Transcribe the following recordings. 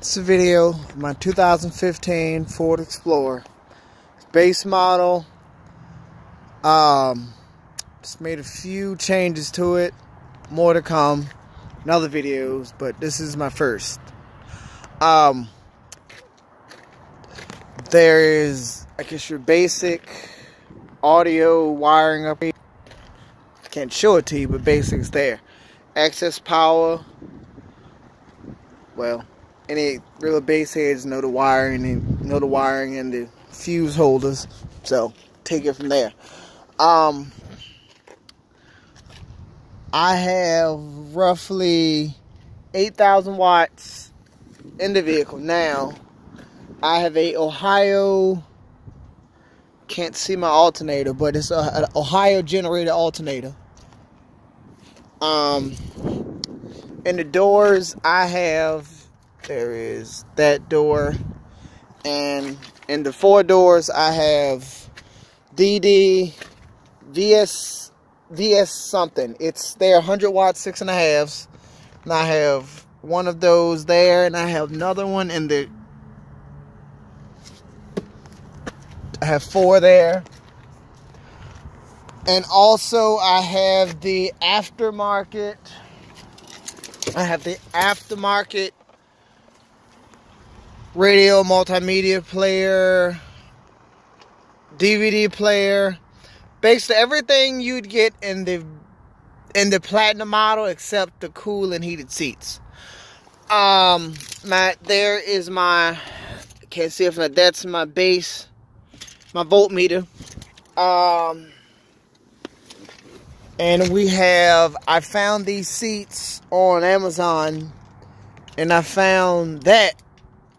This is a video of my 2015 Ford Explorer. Base model. Just made a few changes to it. More to come in other videos, but this is my first. There is, I guess, your basic audio wiring up here. Can't show it to you, but basic's there. Access power. Well, any real base heads know the wiring and the fuse holders. So take it from there. I have roughly 8,000 watts in the vehicle now. I have a Ohio, can't see my alternator, but it's an Ohio generator alternator. In the doors, I have, there is that door, and in the four doors, I have DD VS something. It's there 100 watts 6.5s, and I have one of those there, and I have another one in the, I have four there. And also I have the aftermarket. Radio multimedia player, DVD player, basically everything you'd get in the Platinum model except the cool and heated seats. There is my, can't see it from that, that's my base, my voltmeter. And we have, I found these seats on Amazon, and I found that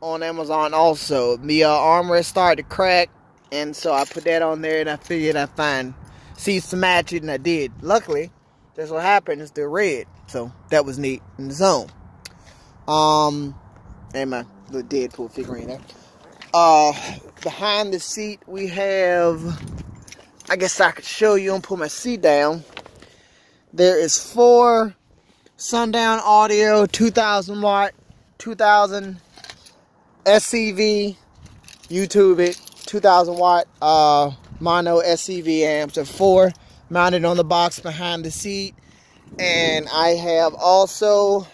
on Amazon also. The armrest started to crack, and so I put that on there, and I figured I'd find seats to match it, and I did. Luckily, that's what happened, it's still red, so that was neat in the zone. And my little Deadpool figurine there. Behind the seat, we have, I guess I could show you and pull my seat down. There is 4 Sundown Audio 2000 watt, 2000 SCV, YouTube it, 2000 watt mono SCV amps. There are 4 mounted on the box behind the seat. And I have also,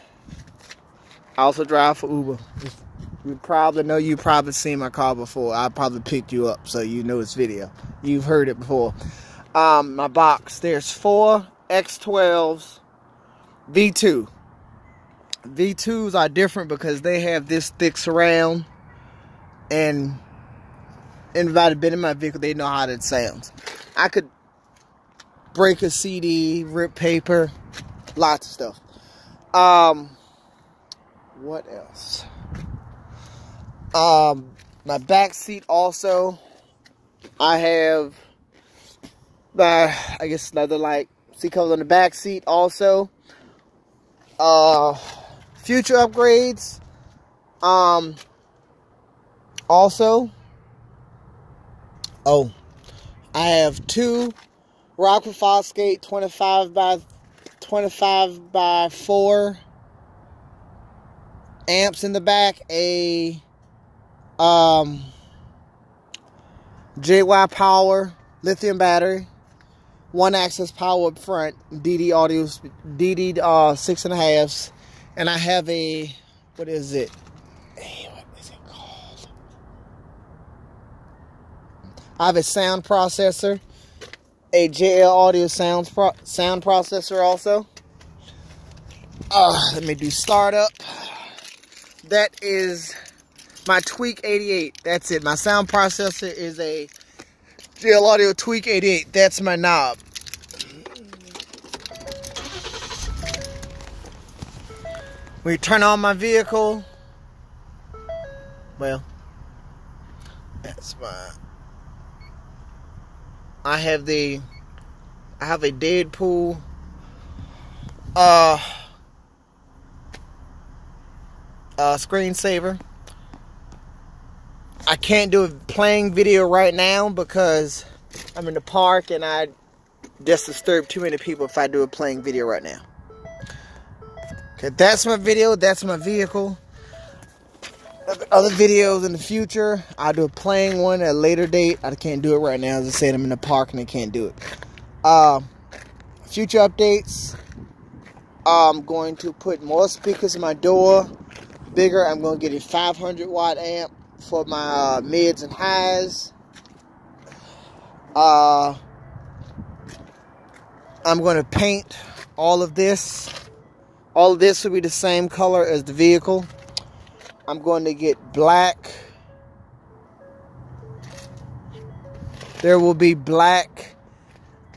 drive for Uber. You probably know, you've probably seen my car before. I probably picked you up, so you know this video. You've heard it before. My box, there's 4 X12s V2. V2s are different because they have this thick surround, and anybody been in my vehicle, they know how that sounds. I could break a CD, rip paper, lots of stuff. What else? My back seat also, I have, I guess another like seat covers on the back seat also. Future upgrades. Also, I have 2 Rockwell Fosgate 25 by 4 amps in the back, a JY Power lithium battery, 1 access power up front, DD audio, DD 6.5s, and I have a, what is it? What is it called? I have a sound processor, a JL Audio sound processor also. Let me do startup. That is my Tweak 88. That's it. My sound processor is a JL Audio Tweak 88. That's my knob. When you turn on my vehicle, well, that's my, I have a Deadpool screensaver. I can't do a playing video right now because I'm in the park and I just disturb too many people if I do a playing video right now. Okay, that's my video, that's my vehicle. other videos in the future. I'll do a playing one at a later date. I can't do it right now. As I said, I'm in the park and I can't do it. Future updates. I'm going to put more speakers in my door. Bigger. I'm going to get a 500 watt amp for my mids and highs. I'm going to paint all of this. All of this will be the same color as the vehicle. I'm going to get black. There will be black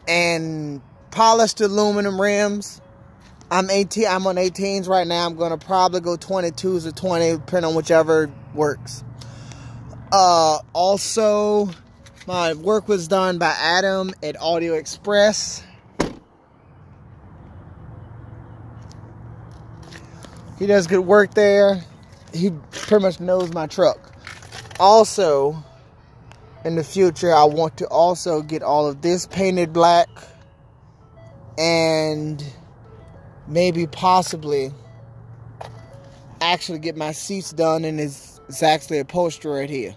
and polished aluminum rims. I'm on 18s right now. I'm going to probably go 22s or 20, depending on whichever works. Also, my work was done by Adam at Audio Express. He does good work there. He pretty much knows my truck. Also, in the future, I want to also get all of this painted black. And maybe possibly actually get my seats done, and it's actually upholstery right here.